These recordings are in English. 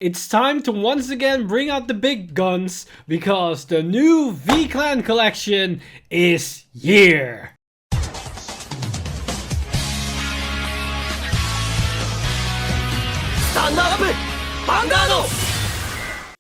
It's time to once again bring out the big guns because the new V-Clan collection is here. Stand up, Vanguard!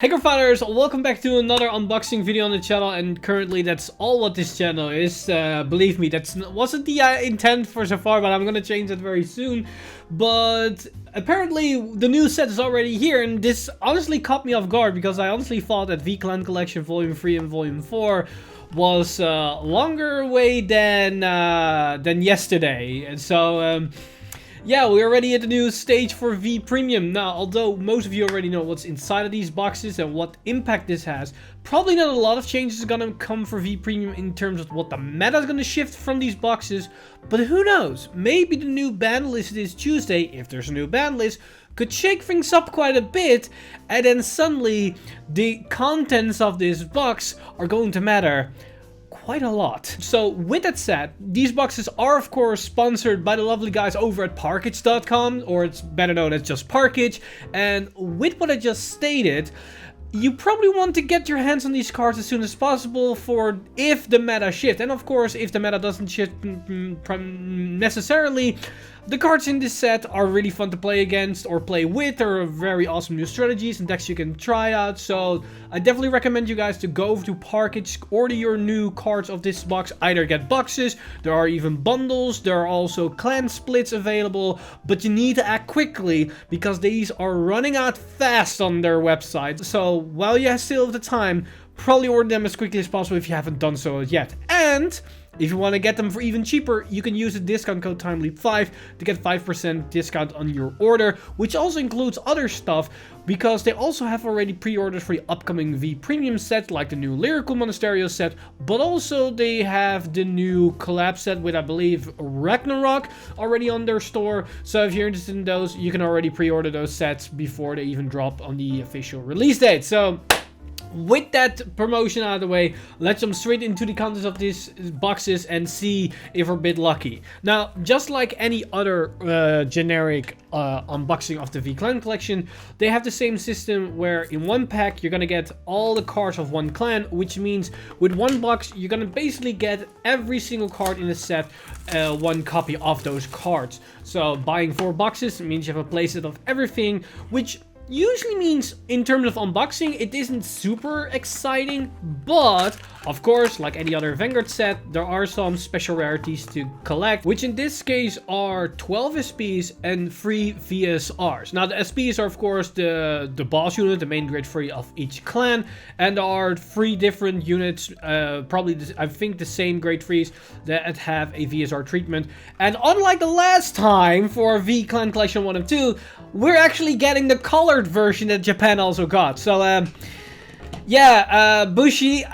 Hey Cardfighters, welcome back to another unboxing video on the channel, and currently that's all what this channel is. Believe me, that wasn't the intent for so far, but I'm gonna change that very soon. But apparently the new set is already here, and this honestly caught me off guard because I honestly thought that V-Clan Collection Volume 3 and Volume 4 was longer away than yesterday. And so yeah, we're already at the new stage for V Premium. Now, although most of you already know what's inside of these boxes and what impact this has, probably not a lot of changes are gonna come for V Premium in terms of what the meta is gonna shift from these boxes. But who knows? Maybe the new ban list this Tuesday, if there's a new ban list, could shake things up quite a bit, and then suddenly the contents of this box are going to matter quite a lot. So with that said, these boxes are of course sponsored by the lovely guys over at Parkage.com, or it's better known as just Parkage. And with what I just stated, you probably want to get your hands on these cards as soon as possible for if the meta shifts. And of course, if the meta doesn't shift necessarily, the cards in this set are really fun to play against or play with. There are very awesome new strategies and decks you can try out. So I definitely recommend you guys to go over to Parkage, order your new cards of this box. Either get boxes, there are even bundles, there are also clan splits available, but you need to act quickly because these are running out fast on their website. So while you still have the time, probably order them as quickly as possible if you haven't done so yet. And if you want to get them for even cheaper, you can use the discount code TIMELEAP5 to get 5% discount on your order, which also includes other stuff, because they also have already pre-orders for the upcoming V Premium set, like the new Lyrical Monasterio set, but also they have the new collab set with, I believe, Ragnarok already on their store. So if you're interested in those, you can already pre-order those sets before they even drop on the official release date. So with that promotion out of the way, let's jump straight into the contents of these boxes and see if we're a bit lucky. Now, just like any other generic unboxing of the V-Clan collection, they have the same system where in one pack you're gonna get all the cards of one clan, which means with one box you're gonna basically get every single card in the set, one copy of those cards. So buying 4 boxes means you have a playset of everything, which usually means in terms of unboxing it isn't super exciting, but of course, like any other Vanguard set, there are some special rarities to collect, which in this case are 12 SPs and 3 VSRs. Now the SPs are of course the boss unit, the main grade 3 of each clan, and there are 3 different units, probably I think the same grade 3s that have a VSR treatment. And unlike the last time for V-Clan Collection 1 and 2, we're actually getting the colored version that Japan also got. So yeah, Bushi,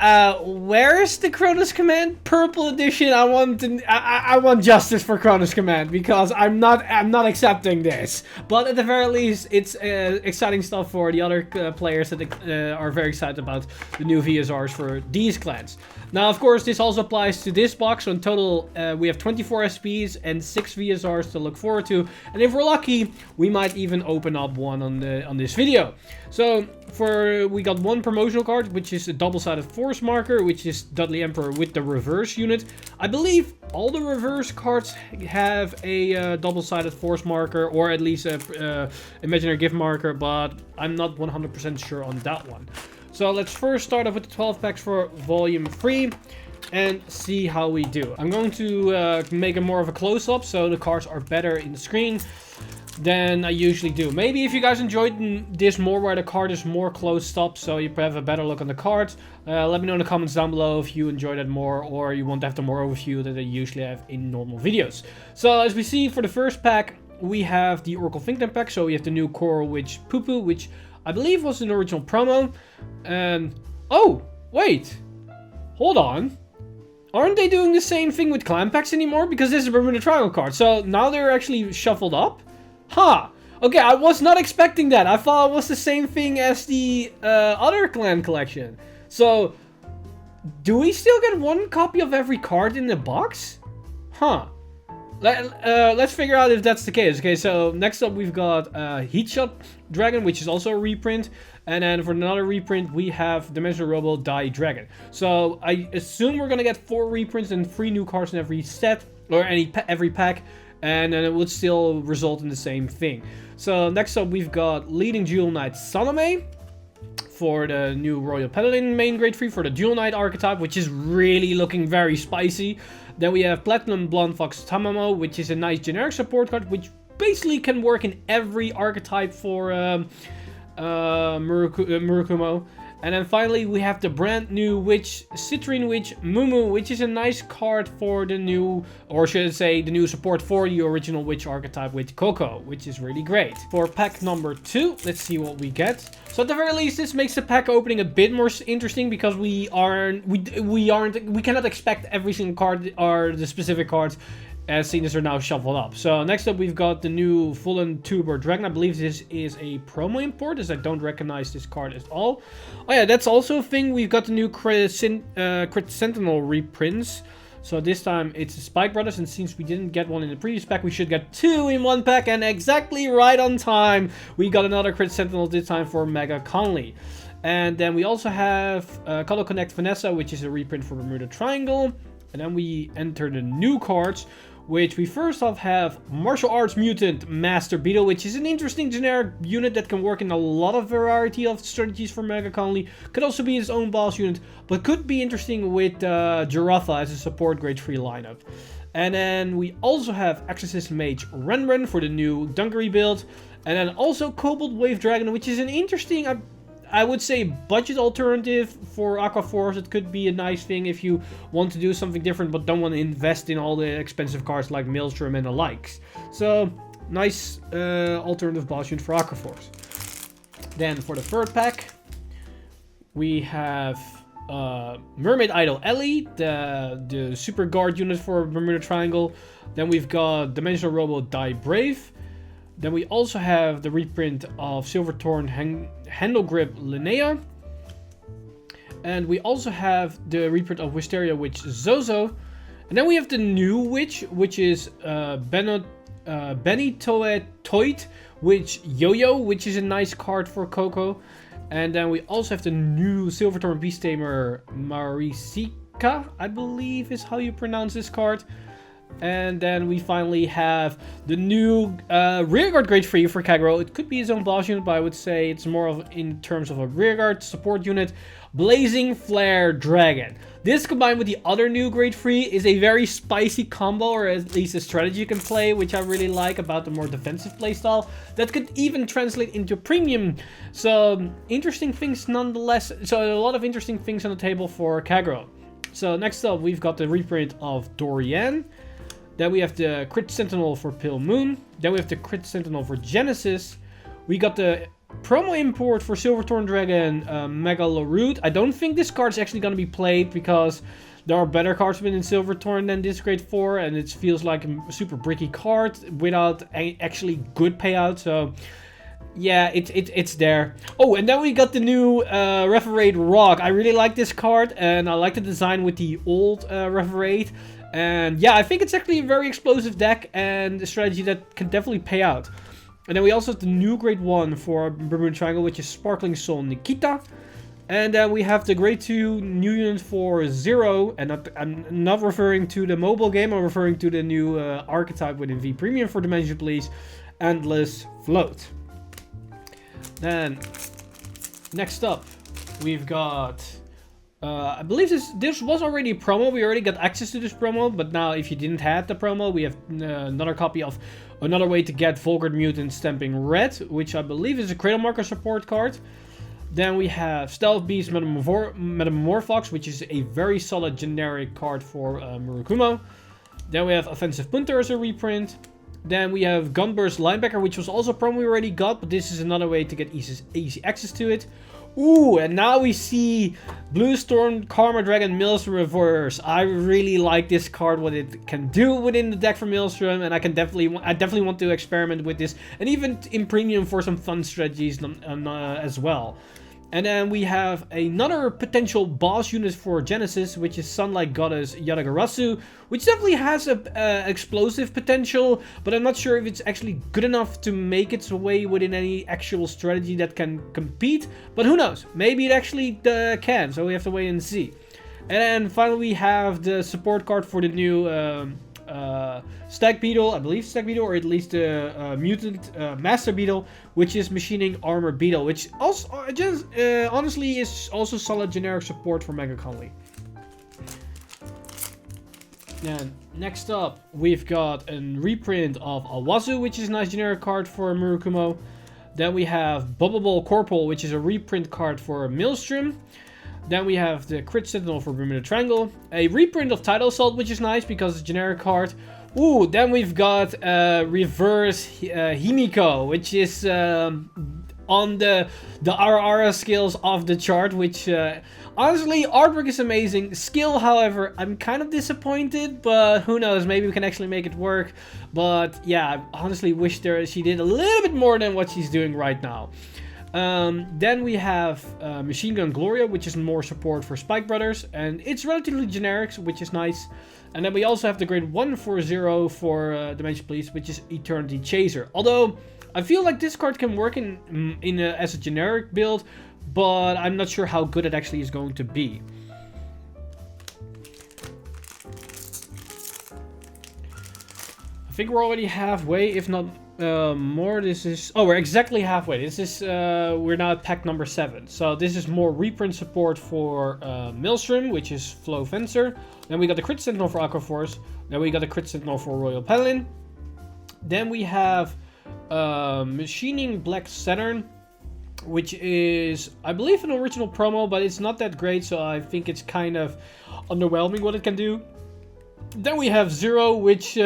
where's the Cronus Command Purple Edition? I want justice for Cronus Command, because I'm not accepting this. But at the very least, it's exciting stuff for the other players that are very excited about the new VSRs for these clans. Now, of course, this also applies to this box. So in total, we have 24 SPs and 6 VSRs to look forward to. And if we're lucky, we might even open up one on this video. So we got one promotional card, which is a double-sided force marker, which is Dudley Emperor with the reverse unit. I believe all the reverse cards have a double-sided force marker, or at least a imaginary gift marker, but I'm not 100% sure on that one. So let's first start off with the 12 packs for Volume 3 and see how we do. I'm going to make it more of a close-up so the cards are better in the screen than I usually do. Maybe if you guys enjoyed this more where the card is more closed up so you have a better look on the cards, let me know in the comments down below if you enjoyed it more, or you want to have the more overview that I usually have in normal videos. So as we see for the first pack, we have the Oracle Think Tank pack. So we have the new Coral Witch Poo Poo, which I believe was an original promo. And oh wait, hold on, aren't they doing the same thing with clan packs anymore? Because this is a Bermuda Triangle card, so now they're actually shuffled up. Huh. Okay, I was not expecting that. I thought it was the same thing as the other clan collection. So do we still get one copy of every card in the box? Huh. let's figure out if that's the case. Okay, so next up we've got Heatshot Dragon, which is also a reprint. And then for another reprint, we have Dimensional Robo Die Dragon. So I assume we're going to get 4 reprints and 3 new cards in every set, or every pack. And then it would still result in the same thing. So next up we've got Leading Jewel Knight Salome for the new Royal Paladin main grade 3 for the Jewel Knight archetype, which is really looking very spicy. Then we have Platinum Blonde Fox Tamamo, which is a nice generic support card, which basically can work in every archetype for Murakumo. And then finally we have the brand new Witch, Citrine Witch Mumu, which is a nice card for the new, or should I say, the new support for the original Witch archetype with Coco, which is really great. For pack number 2, let's see what we get. So at the very least, this makes the pack opening a bit more interesting because we cannot expect every single card or the specific cards, as seen as they're now shuffled up. So next up we've got the new Fallen Tuber Dragon. I believe this is a promo import, as I don't recognize this card at all. Oh yeah, that's also a thing. We've got the new Crit Sentinel reprints. So this time it's the Spike Brothers, and since we didn't get one in the previous pack, we should get 2 in one pack, and exactly right on time. We got another Crit Sentinel, this time for Mega Conley. And then we also have Color Connect Vanessa, which is a reprint for Bermuda Triangle. And then we enter the new cards, which we first off have Martial Arts Mutant Master Beetle, which is an interesting generic unit that can work in a lot of variety of strategies for Mega Conley. Could also be his own boss unit, but could be interesting with Giraffa as a support grade 3 lineup. And then we also have Exorcist Mage Renren for the new Dunkery build. And then also Cobalt Wave Dragon, which is an interesting, I would say, budget alternative for Aqua Force. It could be a nice thing if you want to do something different but don't want to invest in all the expensive cards like Maelstrom and the likes. So, nice alternative boss unit for Aqua Force. Then for the third pack, we have Mermaid Idol Ellie, the Super Guard unit for Bermuda Triangle. Then we've got Dimensional Robo Die Brave. Then we also have the reprint of Silverthorn Handle Grip Linnea. And we also have the reprint of Wisteria Witch Zozo. And then we have the new witch, which is Benitoe Toit Witch Yo-Yo, which is a nice card for Coco. And then we also have the new Silverthorn Beast Tamer Marisika, I believe is how you pronounce this card. And then we finally have the new rearguard grade 3 for Kagero. It could be his own boss unit, but I would say it's more of in terms of a rearguard support unit. Blazing Flare Dragon. This combined with the other new grade 3 is a very spicy combo, or at least a strategy you can play, which I really like about the more defensive playstyle. That could even translate into premium. So interesting things nonetheless. So a lot of interesting things on the table for Kagero. So next up we've got the reprint of Dorian. Then we have the Crit Sentinel for Pale Moon. Then we have the Crit Sentinel for Genesis. We got the promo import for Silverthorn Dragon, Megaloroot. I don't think this card is actually going to be played because there are better cards within Silverthorn than this grade 4. And it feels like a super bricky card without actually good payout. So yeah, it's there. Oh, and then we got the new Referate Rock. I really like this card, and I like the design with the old Referate. And yeah, I think it's actually a very explosive deck and a strategy that can definitely pay out. And then we also have the new grade 1 for Bermuda Triangle, which is Sparkling Soul Nikita. And then we have the grade 2 new unit for Zero. And I'm not referring to the mobile game, I'm referring to the new archetype within V Premium for Dimension Police, Endless Float. Then, next up, we've got... I believe this was already a promo. We already got access to this promo, but now if you didn't have the promo, we have another copy of Another Way to Get Volgard Mutant Stamping Red, which I believe is a Cradle Marker support card. Then we have Stealth Beast Metamorphox, which is a very solid generic card for Murakumo. Then we have Offensive Punter as a reprint. Then we have Gunburst Linebacker, which was also a promo we already got, but this is another way to get easy access to it. Ooh, and now we see Blue Storm Karma Dragon Maelstrom Reverse. I really like this card, what it can do within the deck for Maelstrom, and I definitely want to experiment with this, and even in premium for some fun strategies as well. And then we have another potential boss unit for Genesis, which is Sunlight Goddess Yadagarasu, which definitely has a explosive potential, but I'm not sure if it's actually good enough to make its way within any actual strategy that can compete. But who knows? Maybe it actually can, so we have to wait and see. And then finally we have the support card for the new Stag Beetle, I believe Stag Beetle, or at least the Mutant Master Beetle, which is Machining Armor Beetle, which also honestly is also solid generic support for Mega Conley. Then next up we've got a reprint of Awazu, which is a nice generic card for Murukumo. Then we have Bubble Ball Corporal, which is a reprint card for Maelstrom. Then we have the Crit Sentinel for Bermuda Triangle. A reprint of Tidal Assault, which is nice because it's a generic card. Ooh, then we've got Reverse Himiko, which is on the Ara scales of the chart, which honestly, artwork is amazing. Skill, however, I'm kind of disappointed, but who knows, maybe we can actually make it work. But yeah, I honestly wish she did a little bit more than what she's doing right now. Then we have Machine Gun Gloria, which is more support for Spike Brothers, and it's relatively generic, which is nice. And then we also have the grade 140 for Dimension Police, which is Eternity Chaser. Although, I feel like this card can work as a generic build, but I'm not sure how good it actually is going to be. I think we're already halfway, if not more. We're exactly halfway. This is we're now at pack number 7. So this is more reprint support for Maelstrom, which is Flow Fencer. Then we got the Crit Sentinel for Aqua Force. Then we got the Crit Sentinel for Royal Paladin. Then we have Machining Black Saturn, which is, I believe, an original promo, but it's not that great, so I think it's kind of underwhelming what it can do. Then we have Zero, which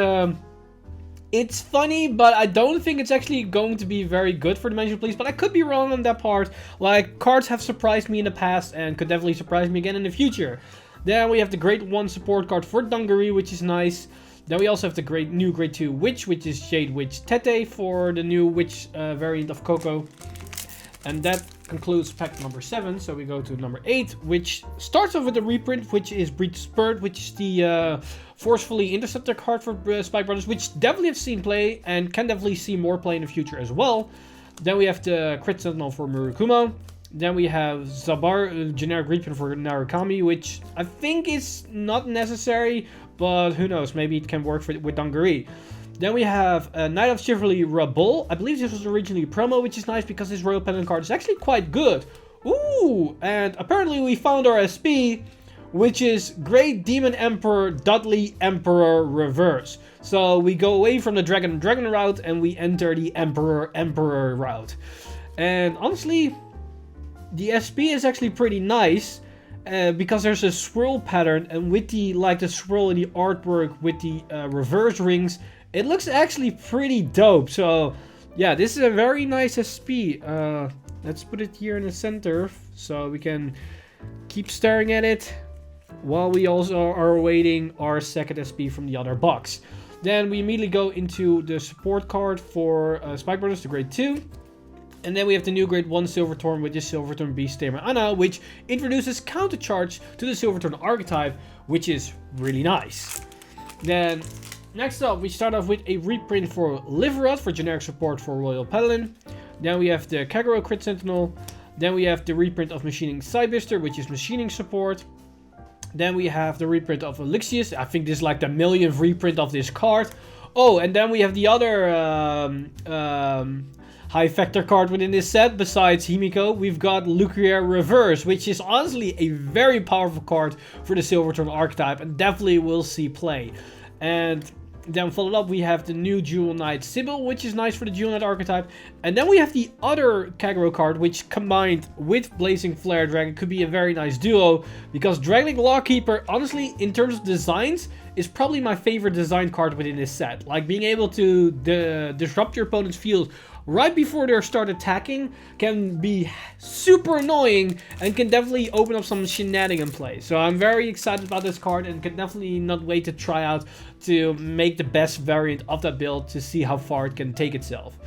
it's funny, but I don't think it's actually going to be very good for Dimensional Police, but I could be wrong on that part. Like, cards have surprised me in the past and could definitely surprise me again in the future. Then we have the Grade 1 support card for Dungaree, which is nice. Then we also have the new Grade 2 Witch, which is Jade Witch Tete for the new Witch variant of Coco. And that concludes pack number 7, so we go to number 8, which starts off with a reprint, which is Breach Spurt, which is the Forcefully Interceptor card for Spike Brothers, which definitely have seen play and can definitely see more play in the future as well. Then we have the Crit Sentinel for Murukumo. Then we have Zabar, generic reprint for Narukami, which I think is not necessary, but who knows, maybe it can work with Dungaree. Then we have Knight of Chivalry Rabul. I believe this was originally a promo, which is nice because this Royal Paladin card is actually quite good. Ooh, and apparently we found our SP, which is Great Demon Emperor Dudley Emperor Reverse. So we go away from the Dragon route and we enter the Emperor route. And honestly, the SP is actually pretty nice. Because there's a swirl pattern, and with the swirl in the artwork with the reverse rings, it looks actually pretty dope. So yeah, this is a very nice SP. Let's put it here in the center so we can keep staring at it while we also are awaiting our second SP from the other box. Then we immediately go into the support card for Spike Brothers, the grade 2. And then we have the new grade 1 Silverthorn with the Silverthorn Beast Tamer Anna, which introduces countercharge to the Silverthorn archetype, which is really nice. Then next up, we start off with a reprint for Liverod for generic support for Royal Paladin. Then we have the Kagero Crit Sentinel. Then we have the reprint of Machining Sidebister, which is machining support. Then we have the reprint of Elixius. I think this is like the millionth reprint of this card. Oh, and then we have the other high factor card within this set. Besides Himiko, we've got Lucriere Reverse, which is honestly a very powerful card for the Silverthorn archetype and definitely will see play. And then followed up, we have the new Jewel Knight Sybil, which is nice for the Jewel Knight archetype. And then we have the other Kagero card, which combined with Blazing Flare Dragon could be a very nice duo. Because Dragonlink Lawkeeper, honestly, in terms of designs, is probably my favorite design card within this set. Like, being able to disrupt your opponent's field right before they start attacking can be super annoying and can definitely open up some shenanigan play. So I'm very excited about this card and can definitely not wait to try out to make the best variant of that build to see how far it can take itself.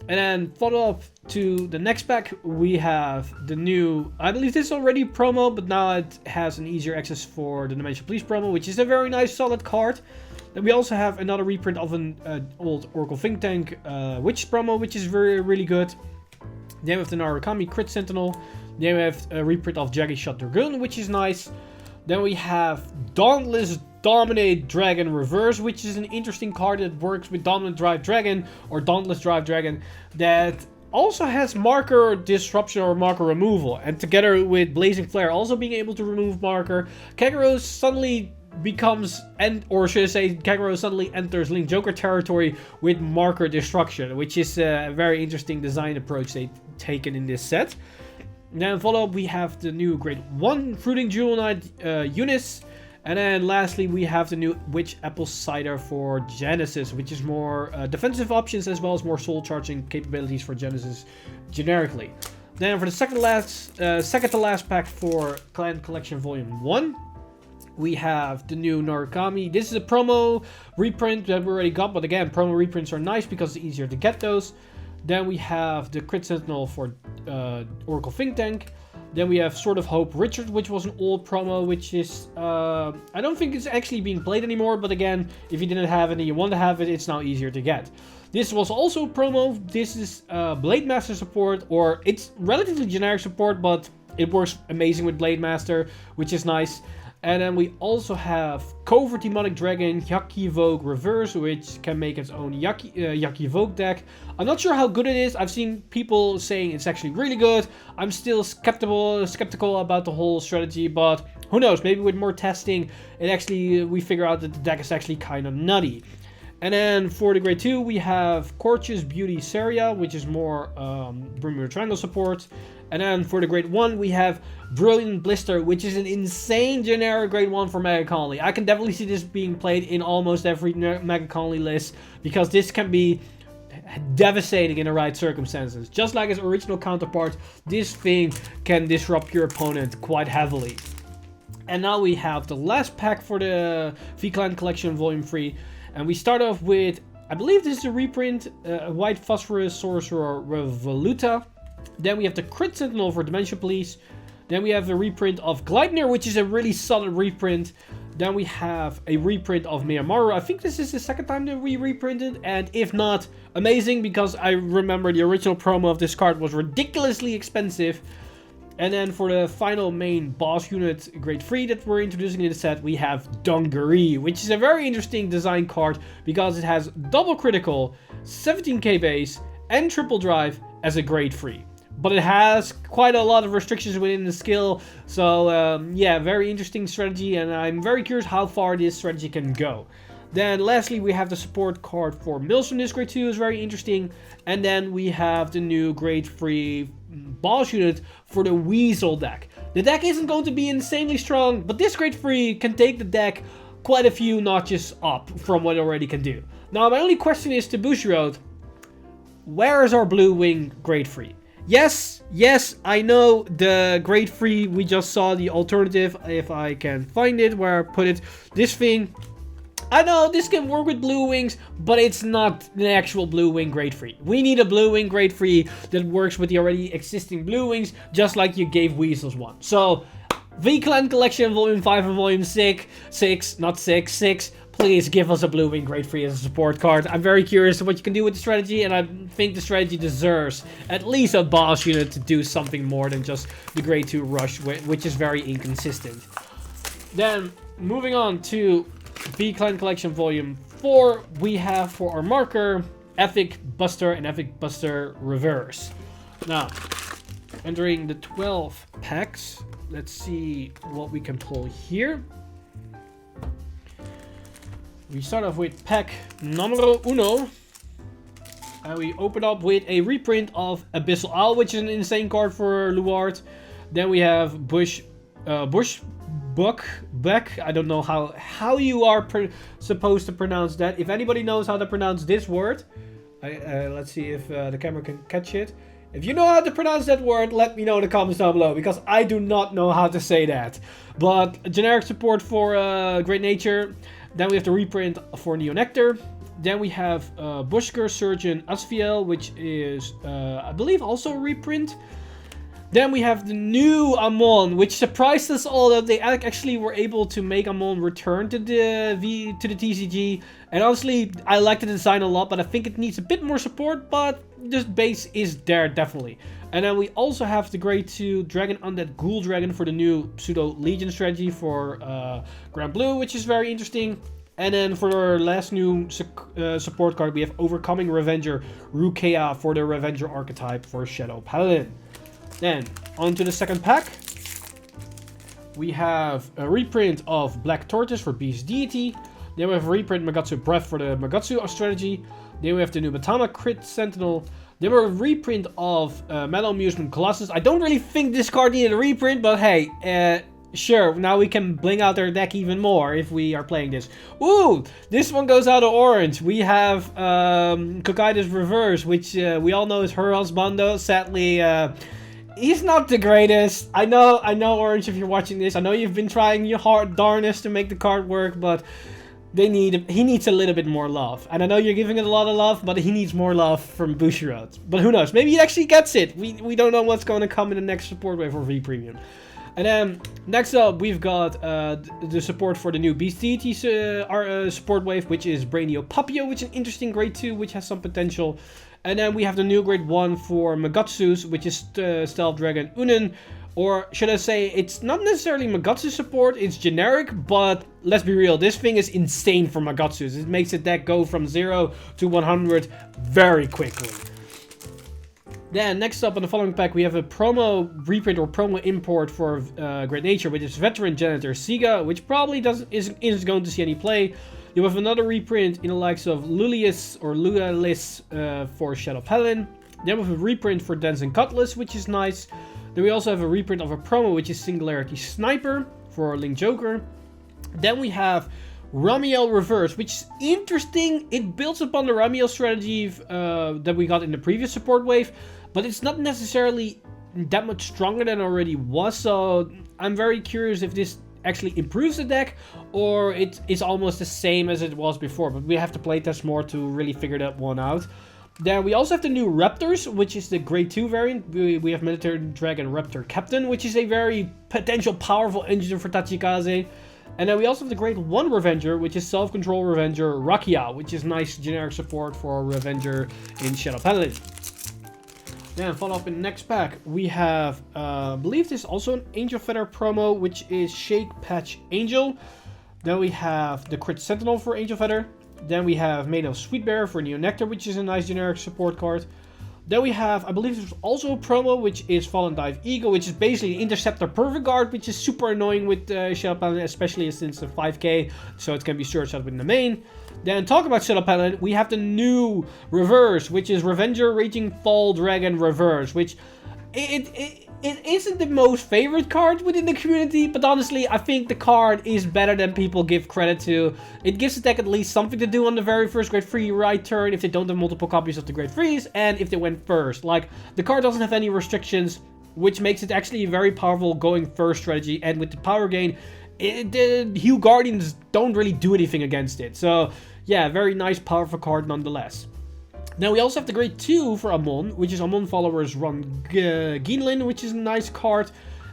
And then follow up to the next pack, we have the new, I believe this is already promo, but now it has an easier access for the Dimension Police promo, which is a very nice solid card. Then we also have another reprint of an old Oracle Think Tank Witch promo, which is really good. Then we have the Narukami Crit Sentinel. Then we have a reprint of Jaggy Shot Dragoon, which is nice. Then we have Dauntless Dominate Dragon Reverse, which is an interesting card that works with Dominant Drive Dragon or Dauntless Drive Dragon that also has marker disruption or marker removal. And together with Blazing Flare also being able to remove marker, Kagero suddenly becomes, or should I say, Kagero suddenly enters Link Joker territory with marker destruction, which is a very interesting design approach they've taken in this set. Then follow up, we have the new Grade 1 Fruiting Jewel Knight Eunice. And then lastly, we have the new Witch Apple Cider for Genesis, which is more defensive options as well as more soul charging capabilities for Genesis generically. Then for the second to last pack for Clan Collection Volume 1, we have the new Narukami. This is a promo reprint that we already got, but again, promo reprints are nice because it's easier to get those. Then we have the Crit Sentinel for Oracle Think Tank. Then we have Sword of Hope Richard, which was an old promo, which is, I don't think it's actually being played anymore, but again, if you didn't have it and you want to have it, it's now easier to get. This was also a promo. This is Blade Master support, or it's relatively generic support, but it works amazing with Blade Master, which is nice. And then we also have Covert Demonic Dragon, Yaki Vogue Reverse, which can make its own Yaki Vogue deck. I'm not sure how good it is. I've seen people saying it's actually really good. I'm still skeptical about the whole strategy, but who knows? Maybe with more testing, we figure out that the deck is actually kind of nutty. And then for the Grade 2, we have Courteous Beauty Seria, which is more Bermuda Triangle support. And then for the Grade 1, we have Brilliant Blister, which is an insane generic Grade 1 for Mega Conley. I can definitely see this being played in almost every Mega Conley list, because this can be devastating in the right circumstances. Just like its original counterpart, this thing can disrupt your opponent quite heavily. And now we have the last pack for the V-Clan Collection Volume 3. And we start off with, I believe this is a reprint, White Phosphorus Sorcerer Revoluta. Then we have the Crit Sentinel for Dimension Police. Then we have a reprint of Gleipnir, which is a really solid reprint. Then we have a reprint of Miyamaru. I think this is the second time that we reprinted. And if not, amazing, because I remember the original promo of this card was ridiculously expensive. And then for the final main boss unit, Grade 3 that we're introducing in the set, we have Dungaree, which is a very interesting design card because it has double critical, 17k base, and triple drive as a Grade 3. But it has quite a lot of restrictions within the skill, so yeah, very interesting strategy, and I'm very curious how far this strategy can go. Then lastly, we have the support card for Mills this Grade 2, is very interesting. And then we have the new Grade 3 boss unit for the Weasel deck. The deck isn't going to be insanely strong, but this Grade 3 can take the deck quite a few notches up from what it already can do. Now, my only question is to Bushiroad, where is our Blue Wing Grade 3? Yes, I know the Grade 3, we just saw the alternative, if I can find it, where I put it. This thing, I know this can work with Blue Wings, but it's not the actual Blue Wing Grade 3. We need a Blue Wing Grade 3 that works with the already existing Blue Wings, just like you gave Weasels one. So, V-Clan Collection Volume 5 and Volume 6, please give us a Blue Wing Grade 3 as a support card. I'm very curious what you can do with the strategy, and I think the strategy deserves at least a boss unit to do something more than just the Grade 2 rush, which is very inconsistent. Then, moving on to V-Clan Collection Volume 4, we have for our marker, Epic Buster and Epic Buster Reverse. Now, entering the 12 packs, let's see what we can pull here. We start off with pack numero uno. And we open up with a reprint of Abyssal Owl, which is an insane card for Luard. Then we have Bushbuck. I don't know how you are supposed to pronounce that. If anybody knows how to pronounce this word, let's see if the camera can catch it. If you know how to pronounce that word, let me know in the comments down below, because I do not know how to say that. But generic support for Great Nature. Then we have the reprint for Neonectar. Then we have Bushker Surgeon Asfiel, which is, I believe, also a reprint. Then we have the new Amon, which surprised us all that they actually were able to make Amon return to the TCG. And honestly, I like the design a lot, but I think it needs a bit more support. But this base is there, definitely. And then we also have the Grade 2 Dragon Undead Ghoul Dragon for the new Pseudo Legion strategy for Grand Blue, which is very interesting. And then for our last new support card, we have Overcoming Revenger Rukea for the Revenger archetype for Shadow Paladin. Then, on to the second pack. We have a reprint of Black Tortoise for Beast Deity. Then we have a reprint Magatsu Breath for the Magatsu strategy. Then we have the new Matama Crit Sentinel. Then we have a reprint of Metal Amusement Colossus. I don't really think this card needed a reprint, but hey, sure, now we can bling out our deck even more if we are playing this. Ooh, this one goes out of orange. We have Kokaida's Reverse, which we all know is her husbando. Sadly, he's not the greatest. I know, Orange, if you're watching this. I know you've been trying your darnest to make the card work, but he needs a little bit more love. And I know you're giving it a lot of love, but he needs more love from Bushiroad. But who knows? Maybe he actually gets it. We don't know what's going to come in the next support wave for V-Premium. And then, next up, we've got the support for the new Beast Deity support wave, which is Brainio Papio, which is an interesting Grade 2, which has some potential. And then we have the new Grade 1 for Magatsus, which is Stealth Dragon Unen. Or should I say, it's not necessarily Magatsu support, it's generic, but let's be real, this thing is insane for Magatsus. It makes a deck go from 0 to 100 very quickly. Then, next up on the following pack, we have a promo reprint or promo import for Great Nature, which is Veteran Janitor Siga, which probably isn't going to see any play. You have another reprint in the likes of Lulius or Lualis for Shadow Paladin. Then we have a reprint for Dancing Cutlass, which is nice. Then we also have a reprint of a promo, which is Singularity Sniper for Link Joker. Then we have Ramiel Reverse, which is interesting. It builds upon the Ramiel strategy that we got in the previous support wave, but it's not necessarily that much stronger than it already was. So I'm very curious if this actually improves the deck, or it is almost the same as it was before, but we have to playtest more to really figure that one out. Then we also have the new Raptors, which is the Grade 2 variant. We have Military Dragon Raptor Captain, which is a very potential powerful engine for Tachikaze. And then we also have the Grade 1 Revenger, which is Self-Control Revenger Rakia, which is nice generic support for Revenger in Shadow Paladin. Then follow up in the next pack, we have, I believe this is also an Angel Feather promo, which is Shake Patch Angel. Then we have the Crit Sentinel for Angel Feather. Then we have Maiden of Sweetbear for Neo Nectar, which is a nice generic support card. Then we have, I believe there's also a promo, which is Fallen Dive Eagle, which is basically Interceptor Perfect Guard, which is super annoying with Shadow Paladin, especially since the 5k, so it can be searched out in the main. Then talk about Shadow Paladin, we have the new Reverse, which is Revenger Raging Fall Dragon Reverse, which it isn't the most favorite card within the community, but honestly, I think the card is better than people give credit to. It gives the deck at least something to do on the very first Grade 3 right turn if they don't have multiple copies of the Grade 3s, and if they went first. Like, the card doesn't have any restrictions, which makes it actually a very powerful going first strategy, and with the power gain, the Hue Guardians don't really do anything against it. So, yeah, very nice, powerful card nonetheless. Now we also have the Grade 2 for Amon, which is Amon Followers Ron Ginlin, which is a nice card.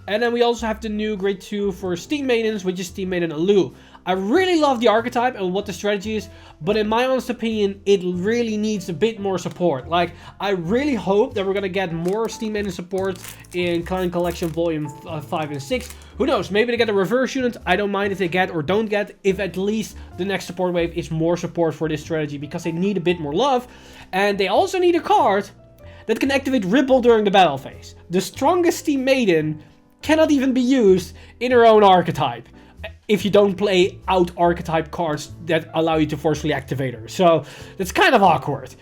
And then we also have the new Grade 2 for Steam Maidens, which is Steam Maiden Alu. I really love the archetype and what the strategy is, but in my honest opinion, it really needs a bit more support. Like, I really hope that we're going to get more Steam Maiden support in Clan Collection Volume 5 and 6. Who knows, maybe they get a reverse unit. I don't mind if they get or don't get, if at least the next support wave is more support for this strategy, because they need a bit more love. And they also need a card that can activate Ripple during the battle phase. The strongest Steam Maiden cannot even be used in her own archetype if you don't play out archetype cards that allow you to forcefully activate her. So that's kind of awkward.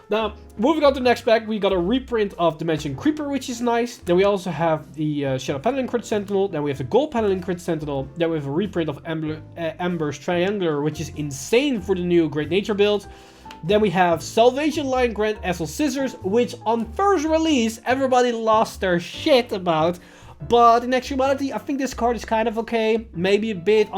Now, moving on to the next pack, we got a reprint of Dimension Creeper, which is nice. Then we also have the Shadow Paladin Crit Sentinel. Then we have the Gold Paladin Crit Sentinel. Then we have a reprint of Amber's Triangular, which is insane for the new Great Nature build. Then we have Salvation Lion Grand Essel Scissors, which on first release, everybody lost their shit about. But in actuality, I think this card is kind of okay. Maybe a bit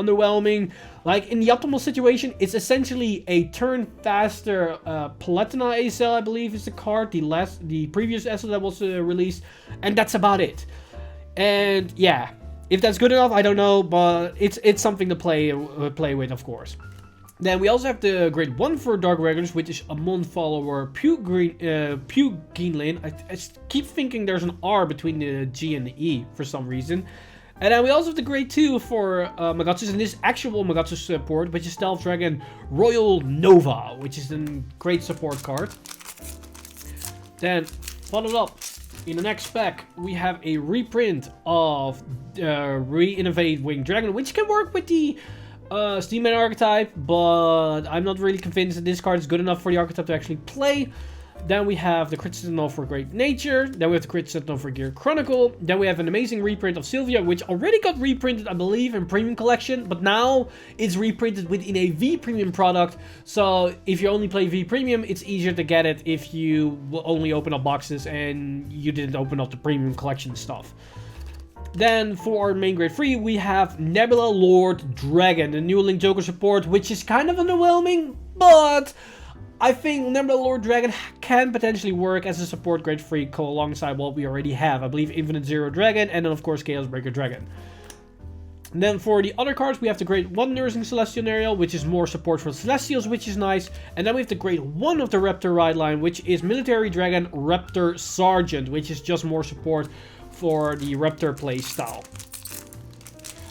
underwhelming. Like, in the optimal situation, it's essentially a turn faster Platina ASL, I believe is the card, the previous SL that was released, and that's about it. And yeah, if that's good enough, I don't know, but it's something to play with, of course. Then we also have the grade 1 for Dark Regulars, which is a Mon follower, Pew Greenlane. I keep thinking there's an R between the G and the E for some reason. And then we also have the grade 2 for Magatsus, and this actual Magatsu support, which is Stealth Dragon Royal Nova, which is a great support card. Then, followed up, in the next pack, we have a reprint of Re-Innovate Winged Dragon, which can work with the Steam Maiden archetype, but I'm not really convinced that this card is good enough for the archetype to actually play. Then we have the Crit Sentinel for Great Nature. Then we have the Crit Sentinel for Gear Chronicle. Then we have an amazing reprint of Sylvia, which already got reprinted, I believe, in Premium Collection. But now it's reprinted within a V Premium product. So if you only play V Premium, it's easier to get it if you will only open up boxes and you didn't open up the Premium Collection stuff. Then for our main grade 3, we have Nebula Lord Dragon, the new Link Joker support, which is kind of underwhelming, but I think Nebula Lord Dragon can potentially work as a support grade 3 alongside what we already have. I believe Infinite Zero Dragon, and then of course Chaos Breaker Dragon. And then for the other cards, we have the grade 1 Nursing Celestial Nariel, which is more support for Celestials, which is nice. And then we have the grade 1 of the Raptor Ride line, which is Military Dragon Raptor Sergeant, which is just more support for the Raptor playstyle.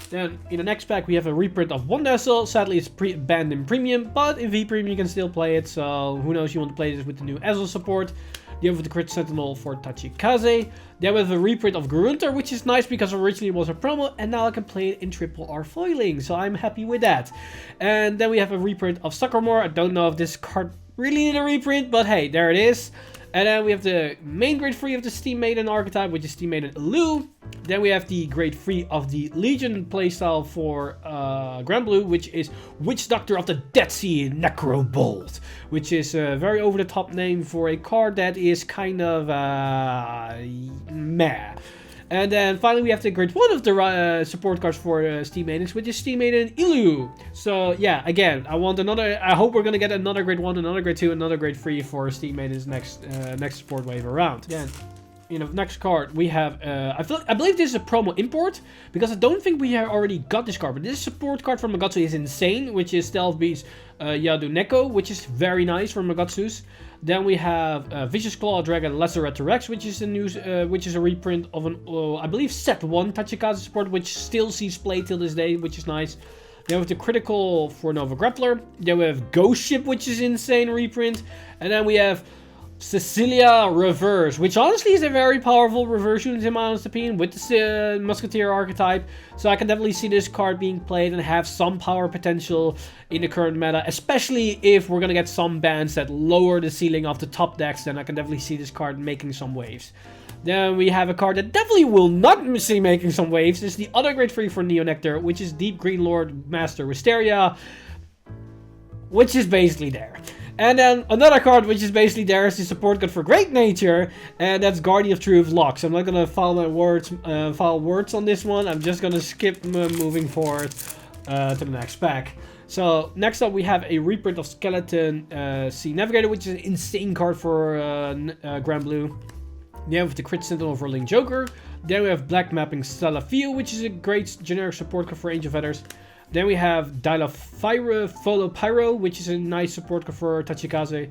Then in the next pack we have a reprint of One Vessel. Sadly it's banned in Premium, but in V Premium you can still play it, so who knows, you want to play this with the new Ezel support. Then we have the Crit Sentinel for Tachikaze. Then we have a reprint of Grunter, which is nice because originally it was a promo, and now I can play it in Triple R foiling, so I'm happy with that. And then we have a reprint of Suckermore. I don't know if this card really needs a reprint, but hey, there it is. And then we have the main grade 3 of the Steam Maiden archetype, which is Steam Maiden Elu. Then we have the grade 3 of the Legion playstyle for Grand Blue, which is Witch Doctor of the Dead Sea Necrobolt, which is a very over-the-top name for a card that is kind of meh. And then finally we have the grade 1 of the support cards for Steam Maidens, which is Steam Maiden Elu. So yeah, again, I hope we're gonna get another grade 1, another grade 2, another grade 3 for Steam Maidens next support wave around. Then, you know, next card we have, I believe this is a promo import, because I don't think we have already got this card, but this support card from Magatsu is insane, which is Stealth Beast Yadu Neko, which is very nice for Magatsus. Then we have Vicious Claw Dragon Lazaretto Rex, which is a reprint of an, I believe, set 1 Tachikaze support, which still sees play till this day, which is nice. Then we have the Critical for Nova Grappler. Then we have Ghost Ship, which is insane reprint. And then we have Cecilia Reverse, which honestly is a very powerful reverse unit in my honest opinion with the Musketeer archetype. So I can definitely see this card being played and have some power potential in the current meta, especially if we're gonna get some bans that lower the ceiling of the top decks. Then I can definitely see this card making some waves. Then we have a card that definitely will not see making some waves. This is the other grade 3 for Neonectar, which is Deep Green Lord Master Wisteria, which is basically there. And then another card which is basically there is the support card for Great Nature, and that's Guardian of Truth Locks. I'm not gonna file words on this one. I'm just gonna skip moving forward to the next pack. So next up we have a reprint of Skeleton Sea Navigator, which is an insane card for Grand Blue. Then we have the Crit Sentinel for Link Joker. Then we have Black Mapping Salafio, which is a great generic support card for Angel Feathers. Then we have Follow Pyro, which is a nice support card for Tachikaze.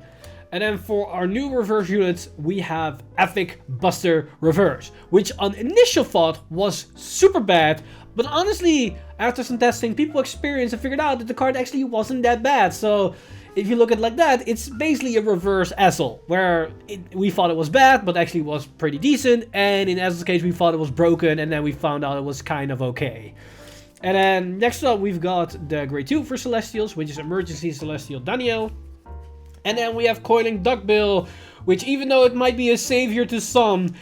And then for our new reverse units, we have Epic Buster Reverse, which on initial thought was super bad. But honestly, after some testing, people experienced and figured out that the card actually wasn't that bad. So if you look at it like that, it's basically a reverse Ezel, where we thought it was bad, but actually was pretty decent. And in Ezel's case, we thought it was broken, and then we found out it was kind of okay. And then next up we've got the grade 2 for Celestials, which is Emergency Celestial Daniel. And then we have Coiling Duckbill, which even though it might be a savior to some,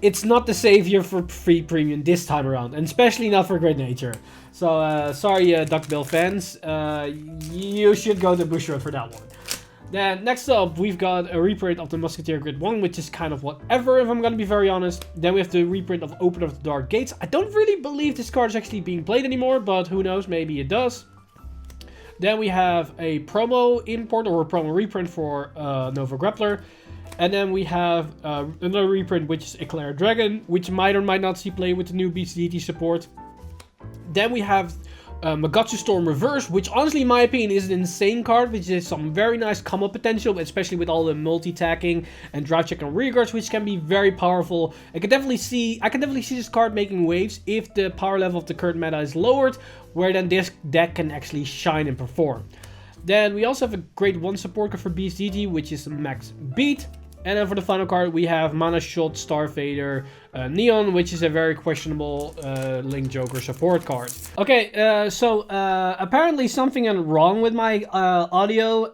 it's not the savior for free premium this time around, and especially not for Great Nature. So sorry Duckbill fans, you should go to Bushroad for that one. Then next up, we've got a reprint of the Musketeer Grid 1, which is kind of whatever, if I'm gonna be very honest. Then we have the reprint of Open of the Dark Gates. I don't really believe this card is actually being played anymore, but who knows, maybe it does. Then we have a promo import or a promo reprint for Nova Grappler. And then we have another reprint, which is Eclair Dragon, which might or might not see play with the new BCDT support. Then we have Magatsu Storm Reverse, which honestly, in my opinion, is an insane card, which is some very nice combo potential, especially with all the multi-tacking and drive check and rear guards, which can be very powerful. I can definitely see this card making waves if the power level of the current meta is lowered, where then this deck can actually shine and perform. Then we also have a grade 1 support card for BCDT, which is Max Beat. And then for the final card, we have Mana Shot Starfader Neon, which is a very questionable Link Joker support card. Okay, so apparently something went wrong with my audio,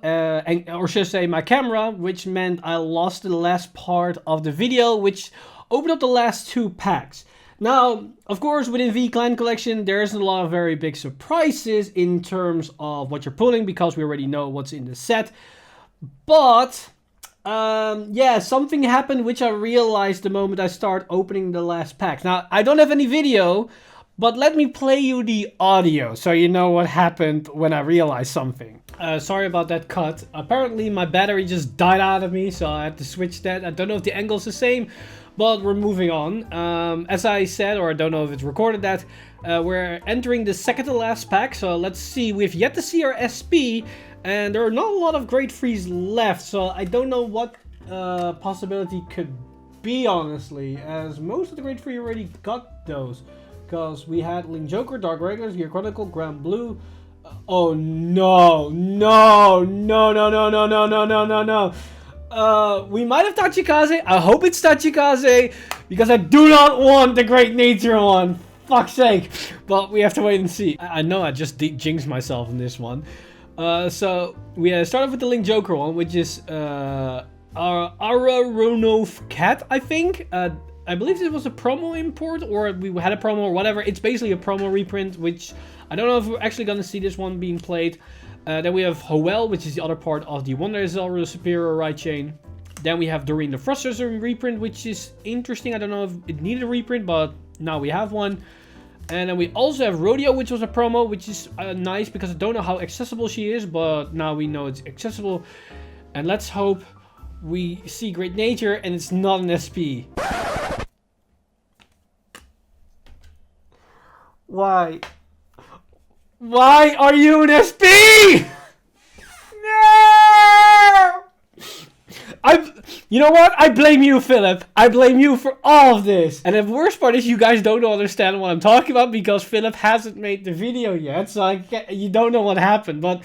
or should I say my camera, which meant I lost the last part of the video, which opened up the last 2 packs. Now, of course, within V-Clan Collection, there isn't a lot of very big surprises in terms of what you're pulling, because we already know what's in the set. But yeah, something happened which I realized the moment I start opening the last packs. Now, I don't have any video, but let me play you the audio so you know what happened when I realized something. Sorry about that cut. Apparently my battery just died out of me, so I had to switch that. I don't know if the angle's the same, but we're moving on. As I said, or I don't know if it's recorded that, we're entering the second to last pack, so let's see. We've yet to see our SP, and there are not a lot of grade 3s left, so I don't know what possibility could be, honestly, as most of the grade 3 already got those. Because we had Link Joker, Dark Regulars, Gear Chronicle, Grand Blue. Oh no, no, no, no, no, no, no, no, no, no, no. We might have Tachikaze. I hope it's Tachikaze, because I do not want the Great Nature one. Fuck's sake. But we have to wait and see. I know I just jinxed myself in this one. So we start off with the Link Joker one, which is Araronov Cat, I think. I believe this was a promo import, or we had a promo or whatever. It's basically a promo reprint, which I don't know if we're actually going to see this one being played. Then we have Hoel, which is the other part of the Wonder Zelda Superior Right Chain. Then we have Doreen the Frustrator reprint, which is interesting. I don't know if it needed a reprint, but now we have one. And then we also have Rodeo, which was a promo, which is nice because I don't know how accessible she is, but now we know it's accessible. And let's hope we see Great Nature and it's not an SP. Why? Why are you an SP? No! You know what? I blame you, Philip. I blame you for all of this. And the worst part is you guys don't understand what I'm talking about because Philip hasn't made the video yet. So you don't know what happened. But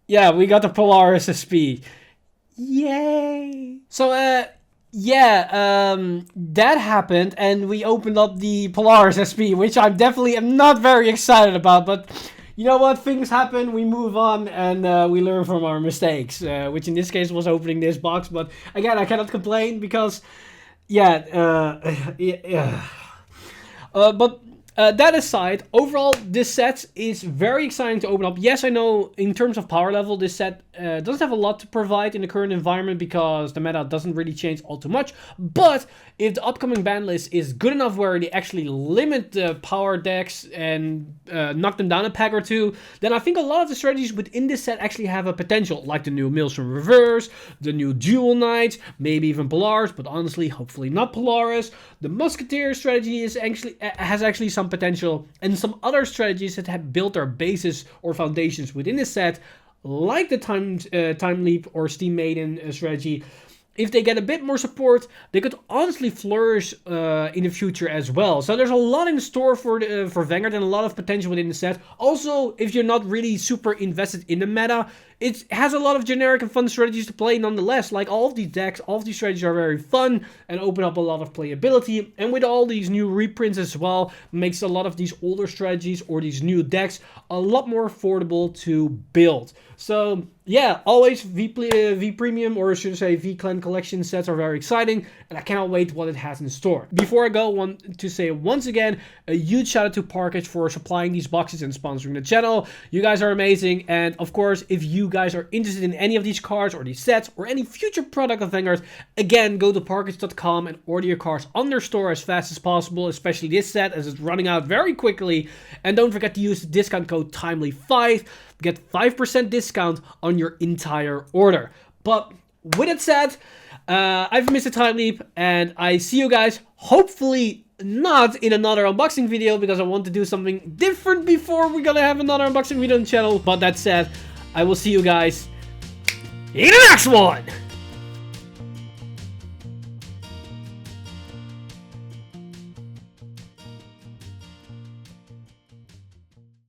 yeah, we got the Polaris SP. Yay. So, yeah, that happened, and we opened up the Polaris SP, which I definitely am not very excited about, but you know what, things happen, we move on, and we learn from our mistakes, which in this case was opening this box, but again, I cannot complain, because, but that aside, overall, this set is very exciting to open up. Yes, I know, in terms of power level, this set doesn't have a lot to provide in the current environment because the meta doesn't really change all too much. But if the upcoming ban list is good enough where they actually limit the power decks and knock them down a peg or two, then I think a lot of the strategies within this set actually have a potential, like the new Maelstrom Reverse, the new Dual Knights, maybe even Polaris, but honestly, hopefully not Polaris. The Musketeer strategy has actually some potential, and some other strategies that have built their bases or foundations within this set, like the Time Leap or Steam Maiden strategy. If they get a bit more support, they could honestly flourish in the future as well. So there's a lot in store for Vanguard and a lot of potential within the set. Also, if you're not really super invested in the meta, it has a lot of generic and fun strategies to play nonetheless. Like all of these decks, all of these strategies are very fun and open up a lot of playability. And with all these new reprints as well, makes a lot of these older strategies or these new decks a lot more affordable to build. So yeah, always V Premium, or should I say V-Clan Collection sets are very exciting, and I cannot wait what it has in store. Before I go, I want to say once again, a huge shout out to Parkage for supplying these boxes and sponsoring the channel. You guys are amazing, and of course, if you guys are interested in any of these cards or these sets or any future product of Vanguard, again, go to parkage.com and order your cards on their store as fast as possible, especially this set as it's running out very quickly. And don't forget to use the discount code TIMELY5 to get 5% discount on your entire order. But with it said, I've Mr. Time Leap, and I see you guys hopefully not in another unboxing video, because I want to do something different before we're gonna have another unboxing video on the channel. But that said, I will see you guys in the next one!